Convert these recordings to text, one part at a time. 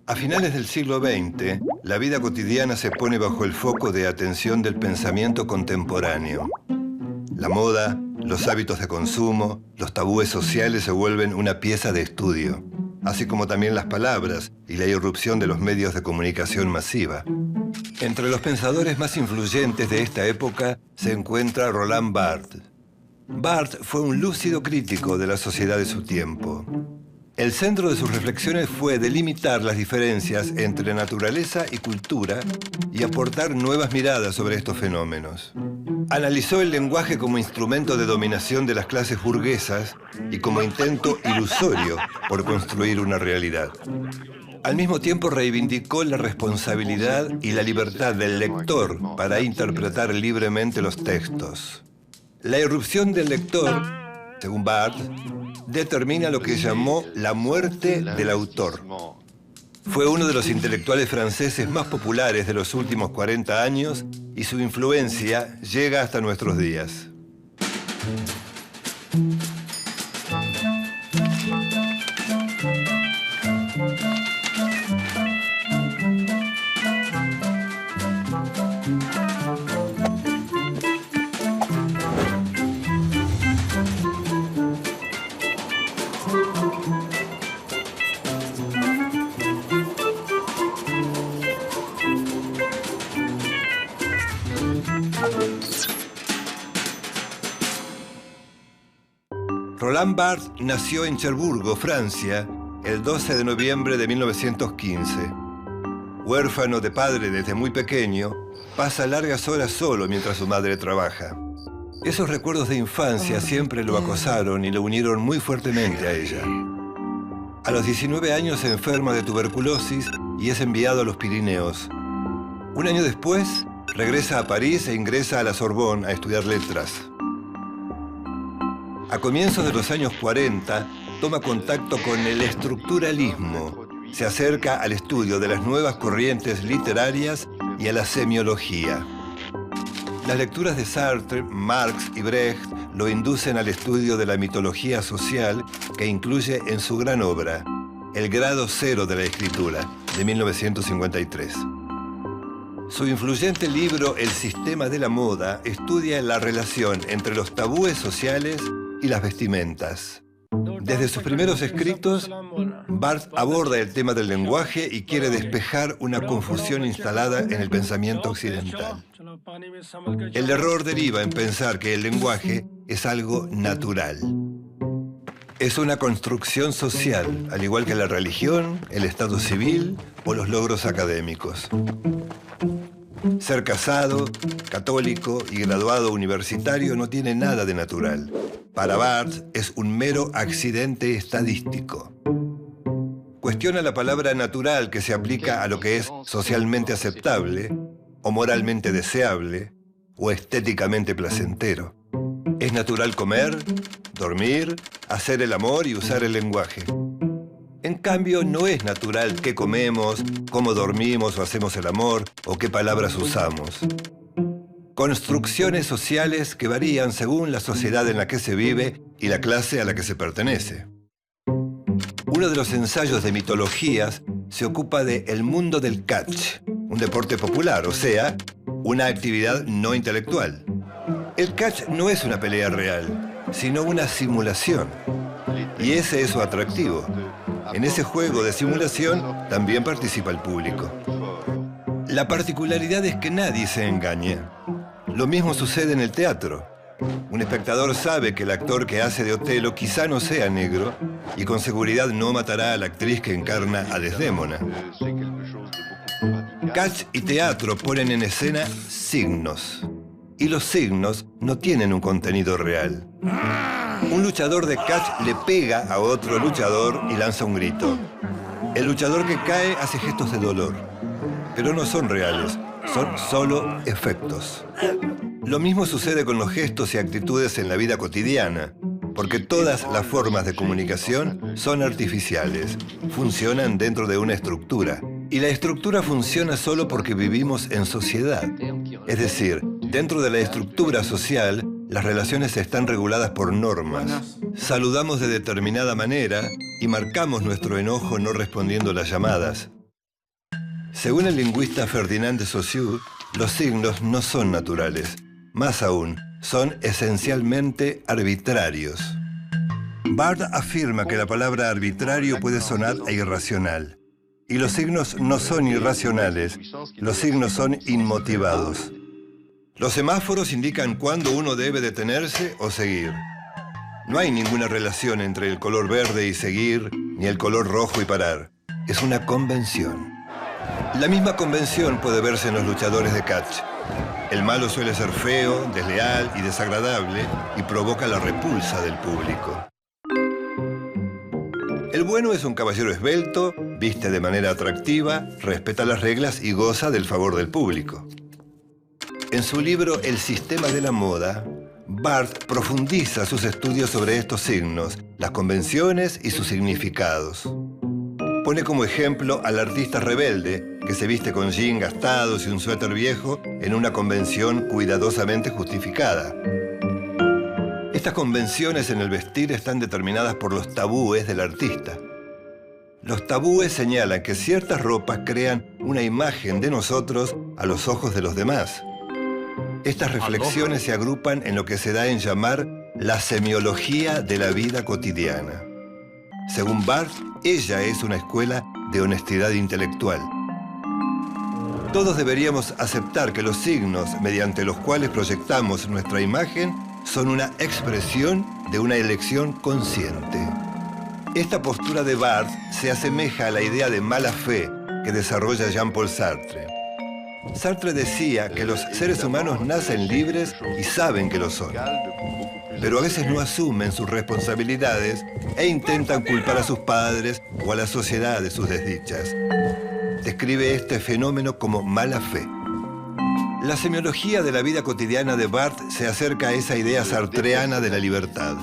A finales del siglo XX, la vida cotidiana se pone bajo el foco de atención del pensamiento contemporáneo. La moda, los hábitos de consumo, los tabúes sociales se vuelven una pieza de estudio, así como también las palabras y la irrupción de los medios de comunicación masiva. Entre los pensadores más influyentes de esta época se encuentra Roland Barthes. Barthes fue un lúcido crítico de la sociedad de su tiempo. El centro de sus reflexiones fue delimitar las diferencias entre naturaleza y cultura y aportar nuevas miradas sobre estos fenómenos. Analizó el lenguaje como instrumento de dominación de las clases burguesas y como intento ilusorio por construir una realidad. Al mismo tiempo reivindicó la responsabilidad y la libertad del lector para interpretar libremente los textos. La irrupción del lector, según Barthes, determina lo que llamó la muerte del autor. Fue uno de los intelectuales franceses más populares de los últimos 40 años y su influencia llega hasta nuestros días. Roland Barthes nació en Cherburgo, Francia, el 12 de noviembre de 1915. Huérfano de padre desde muy pequeño, pasa largas horas solo mientras su madre trabaja. Esos recuerdos de infancia siempre lo acosaron y lo unieron muy fuertemente a ella. A los 19 años se enferma de tuberculosis y es enviado a los Pirineos. Un año después, regresa a París e ingresa a la Sorbonne a estudiar letras. A comienzos de los años 40, toma contacto con el estructuralismo. Se acerca al estudio de las nuevas corrientes literarias y a la semiología. Las lecturas de Sartre, Marx y Brecht lo inducen al estudio de la mitología social que incluye en su gran obra, El grado cero de la escritura, de 1953. Su influyente libro El sistema de la moda estudia la relación entre los tabúes sociales y las vestimentas. Desde sus primeros escritos, Barthes aborda el tema del lenguaje y quiere despejar una confusión instalada en el pensamiento occidental. El error deriva en pensar que el lenguaje es algo natural. Es una construcción social, al igual que la religión, el estado civil o los logros académicos. Ser casado, católico y graduado universitario no tiene nada de natural. Para Barthes es un mero accidente estadístico. Cuestiona la palabra natural que se aplica a lo que es socialmente aceptable, o moralmente deseable, o estéticamente placentero. Es natural comer, dormir, hacer el amor y usar el lenguaje. En cambio, no es natural qué comemos, cómo dormimos o hacemos el amor, o qué palabras usamos. Construcciones sociales que varían según la sociedad en la que se vive y la clase a la que se pertenece. Uno de los ensayos de mitologías se ocupa de el mundo del catch, un deporte popular, o sea, una actividad no intelectual. El catch no es una pelea real, sino una simulación. Y ese es su atractivo. En ese juego de simulación también participa el público. La particularidad es que nadie se engaña. Lo mismo sucede en el teatro. Un espectador sabe que el actor que hace de Otelo quizá no sea negro y con seguridad no matará a la actriz que encarna a Desdémona. Catch y teatro ponen en escena signos. Y los signos no tienen un contenido real. Un luchador de catch le pega a otro luchador y lanza un grito. El luchador que cae hace gestos de dolor, pero no son reales, son solo efectos. Lo mismo sucede con los gestos y actitudes en la vida cotidiana, porque todas las formas de comunicación son artificiales, funcionan dentro de una estructura. Y la estructura funciona solo porque vivimos en sociedad. Es decir, dentro de la estructura social, las relaciones están reguladas por normas. Saludamos de determinada manera y marcamos nuestro enojo no respondiendo las llamadas. Según el lingüista Ferdinand de Saussure, los signos no son naturales. Más aún, son esencialmente arbitrarios. Barthes afirma que la palabra arbitrario puede sonar a irracional. Y los signos no son irracionales, los signos son inmotivados. Los semáforos indican cuándo uno debe detenerse o seguir. No hay ninguna relación entre el color verde y seguir, ni el color rojo y parar. Es una convención. La misma convención puede verse en los luchadores de catch. El malo suele ser feo, desleal y desagradable y provoca la repulsa del público. El bueno es un caballero esbelto, viste de manera atractiva, respeta las reglas y goza del favor del público. En su libro El sistema de la moda, Barthes profundiza sus estudios sobre estos signos, las convenciones y sus significados. Pone como ejemplo al artista rebelde que se viste con jeans gastados y un suéter viejo en una convención cuidadosamente justificada. Estas convenciones en el vestir están determinadas por los tabúes del artista. Los tabúes señalan que ciertas ropas crean una imagen de nosotros a los ojos de los demás. Estas reflexiones se agrupan en lo que se da en llamar la semiología de la vida cotidiana. Según Barthes, ella es una escuela de honestidad intelectual. Todos deberíamos aceptar que los signos mediante los cuales proyectamos nuestra imagen son una expresión de una elección consciente. Esta postura de Barthes se asemeja a la idea de mala fe que desarrolla Jean-Paul Sartre. Sartre decía que los seres humanos nacen libres y saben que lo son, pero a veces no asumen sus responsabilidades e intentan culpar a sus padres o a la sociedad de sus desdichas. Describe este fenómeno como mala fe. La semiología de la vida cotidiana de Barthes se acerca a esa idea sartreana de la libertad.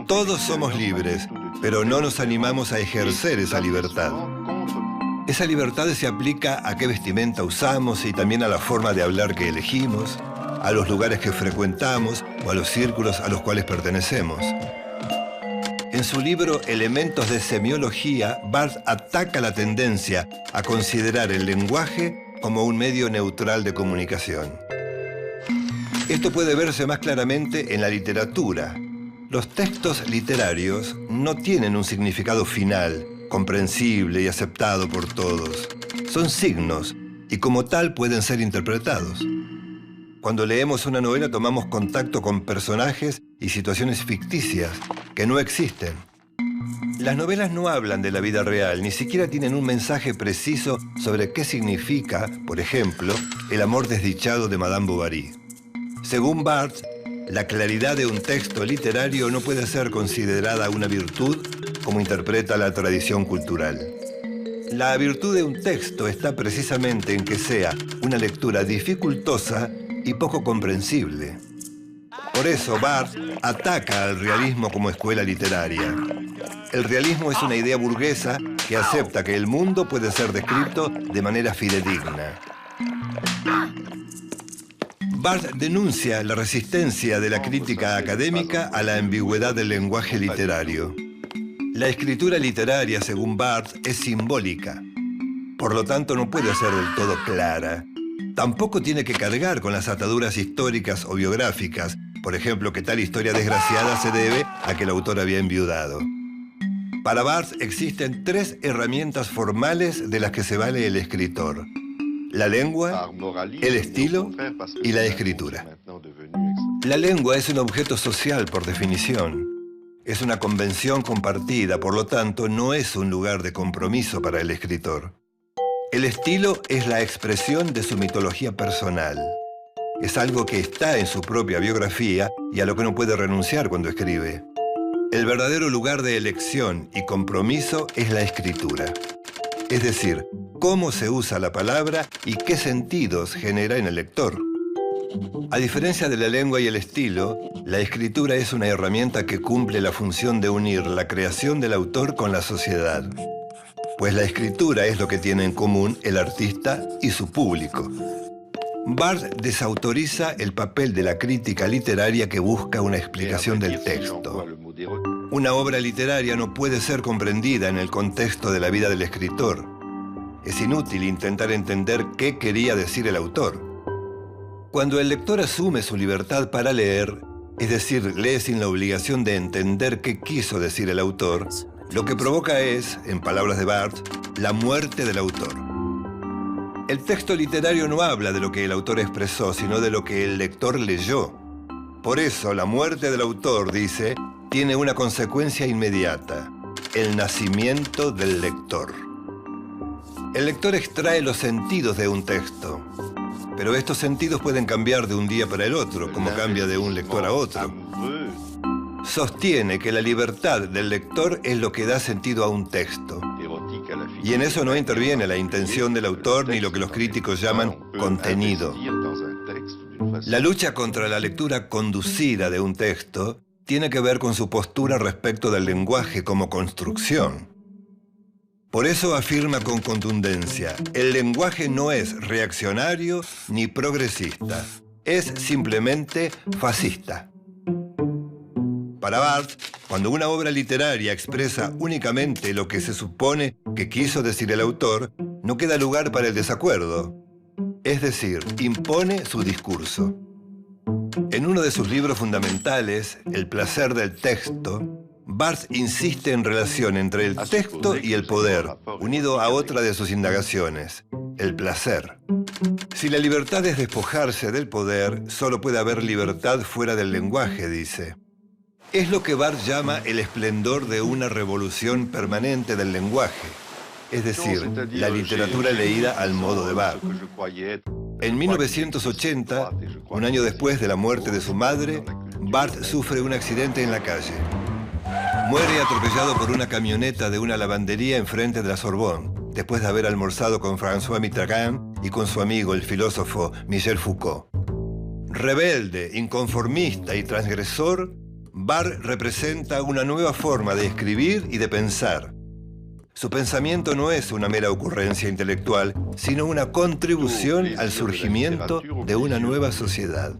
Todos somos libres, pero no nos animamos a ejercer esa libertad. Esa libertad se aplica a qué vestimenta usamos y también a la forma de hablar que elegimos, a los lugares que frecuentamos o a los círculos a los cuales pertenecemos. En su libro Elementos de Semiología, Barthes ataca la tendencia a considerar el lenguaje como un medio neutral de comunicación. Esto puede verse más claramente en la literatura. Los textos literarios no tienen un significado final, comprensible y aceptado por todos. Son signos y como tal pueden ser interpretados. Cuando leemos una novela tomamos contacto con personajes y situaciones ficticias que no existen. Las novelas no hablan de la vida real, ni siquiera tienen un mensaje preciso sobre qué significa, por ejemplo, el amor desdichado de Madame Bovary. Según Barthes, la claridad de un texto literario no puede ser considerada una virtud como interpreta la tradición cultural. La virtud de un texto está precisamente en que sea una lectura dificultosa y poco comprensible. Por eso Barthes ataca al realismo como escuela literaria. El realismo es una idea burguesa que acepta que el mundo puede ser descrito de manera fidedigna. Barthes denuncia la resistencia de la crítica académica a la ambigüedad del lenguaje literario. La escritura literaria, según Barthes, es simbólica. Por lo tanto, no puede ser del todo clara. Tampoco tiene que cargar con las ataduras históricas o biográficas, por ejemplo, que tal historia desgraciada se debe a que el autor había enviudado. Para Barthes existen tres herramientas formales de las que se vale el escritor: la lengua, el estilo y la escritura. La lengua es un objeto social por definición. Es una convención compartida, por lo tanto, no es un lugar de compromiso para el escritor. El estilo es la expresión de su mitología personal. Es algo que está en su propia biografía y a lo que no puede renunciar cuando escribe. El verdadero lugar de elección y compromiso es la escritura. Es decir, cómo se usa la palabra y qué sentidos genera en el lector. A diferencia de la lengua y el estilo, la escritura es una herramienta que cumple la función de unir la creación del autor con la sociedad. Pues la escritura es lo que tiene en común el artista y su público. Barthes desautoriza el papel de la crítica literaria que busca una explicación del texto. Una obra literaria no puede ser comprendida en el contexto de la vida del escritor. es inútil intentar entender qué quería decir el autor. Cuando el lector asume su libertad para leer, es decir, lee sin la obligación de entender qué quiso decir el autor, lo que provoca es, en palabras de Barthes, la muerte del autor. El texto literario no habla de lo que el autor expresó, sino de lo que el lector leyó. Por eso, la muerte del autor, dice, tiene una consecuencia inmediata: el nacimiento del lector. El lector extrae los sentidos de un texto, pero estos sentidos pueden cambiar de un día para el otro, como cambia de un lector a otro. Sostiene que la libertad del lector es lo que da sentido a un texto. Y en eso no interviene la intención del autor ni lo que los críticos llaman contenido. La lucha contra la lectura conducida de un texto tiene que ver con su postura respecto del lenguaje como construcción. Por eso afirma con contundencia: el lenguaje no es reaccionario ni progresista, es simplemente fascista. Para Barthes, cuando una obra literaria expresa únicamente lo que se supone que quiso decir el autor, no queda lugar para el desacuerdo. Es decir, impone su discurso. En uno de sus libros fundamentales, El placer del texto, Barthes insiste en relación entre el texto y el poder, unido a otra de sus indagaciones, el placer. Si la libertad es despojarse del poder, solo puede haber libertad fuera del lenguaje, dice. Es lo que Barthes llama el esplendor de una revolución permanente del lenguaje, es decir, la literatura leída al modo de Barthes. En 1980, un año después de la muerte de su madre, Barthes sufre un accidente en la calle. Muere atropellado por una camioneta de una lavandería enfrente de la Sorbonne, después de haber almorzado con François Mitterrand y con su amigo, el filósofo Michel Foucault. Rebelde, inconformista y transgresor, Barthes representa una nueva forma de escribir y de pensar. Su pensamiento no es una mera ocurrencia intelectual, sino una contribución al surgimiento de una nueva sociedad.